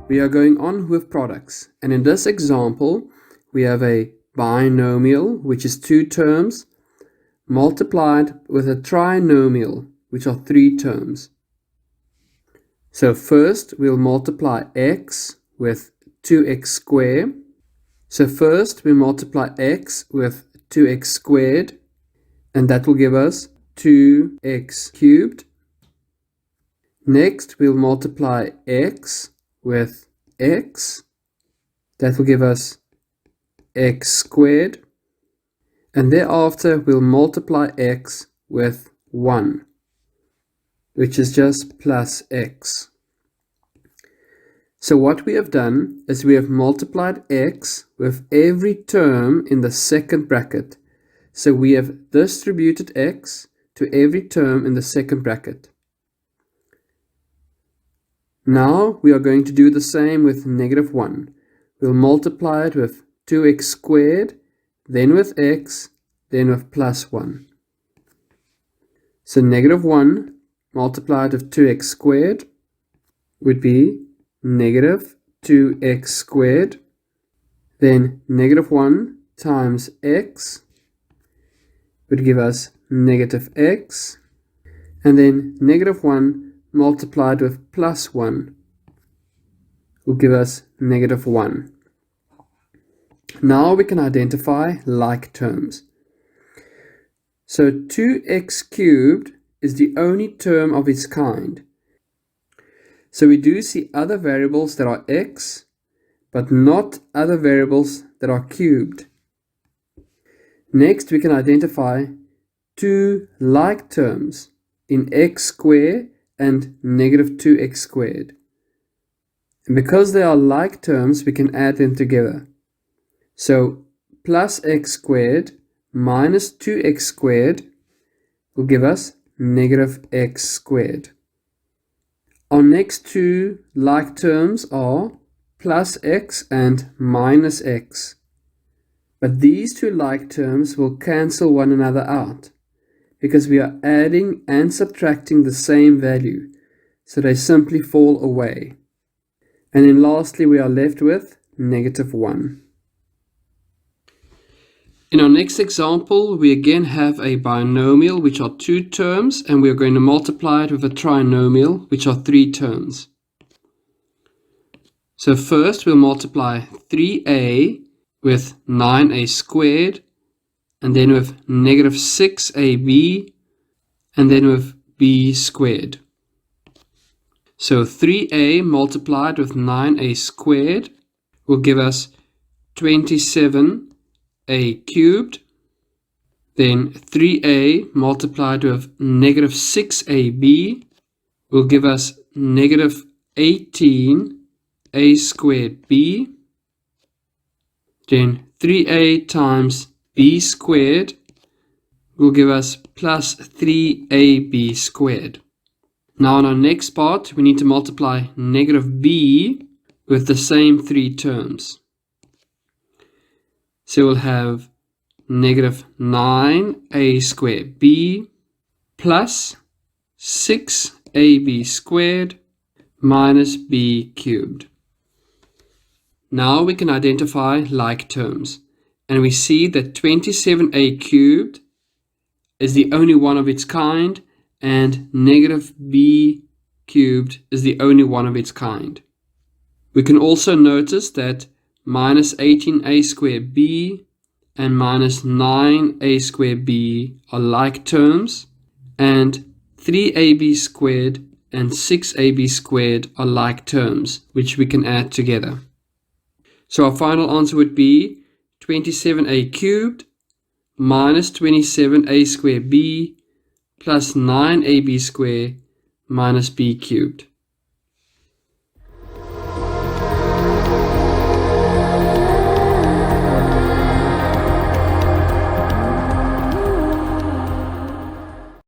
we are going on with products. And in this example, we have a binomial, which is 2 terms, multiplied with a trinomial, which are 3 terms. So first, we'll multiply x with 2x squared. So first, we multiply x with 2x squared, and that will give us 2x cubed. Next, we'll multiply x with x. That will give us x squared. And thereafter, we'll multiply x with 1, which is just plus x. So what we have done is we have multiplied x with every term in the second bracket. So we have distributed x to every term in the second bracket. Now we are going to do the same with negative 1. We'll multiply it with 2x squared, then with x, then with plus 1. So negative 1 multiplied with 2x squared would be negative 2x squared. Then negative 1 times x would give us negative x. And then negative 1 multiplied with plus 1 will give us negative 1. Now we can identify like terms. So 2x cubed is the only term of its kind. So we do see other variables that are x, but not other variables that are cubed. Next, we can identify 2 like terms in x squared and negative 2x squared. And because they are like terms, we can add them together. So plus x squared minus 2x squared will give us negative x squared. Our next 2 like terms are plus x and minus x. But these 2 like terms will cancel one another out because we are adding and subtracting the same value, so they simply fall away. And then lastly, we are left with negative 1. In our next example, we again have a binomial, which are 2 terms, and we are going to multiply it with a trinomial, which are 3 terms. So first, we'll multiply 3a with 9a squared, and then with negative 6ab, and then with b squared. So 3a multiplied with 9a squared will give us 27a cubed. Then 3a multiplied with negative 6ab will give us negative 18a squared b. Then 3a times b squared will give us plus 3ab squared. Now in our next part, we need to multiply negative b with the same 3 terms. So we'll have negative 9a squared b plus 6ab squared minus b cubed. Now we can identify like terms, and we see that 27a cubed is the only one of its kind, and negative b cubed is the only one of its kind. We can also notice that minus 18a squared b and minus 9a squared b are like terms, and 3ab squared and 6ab squared are like terms, which we can add together. So our final answer would be 27a cubed minus 27a squared b plus 9ab squared minus b cubed.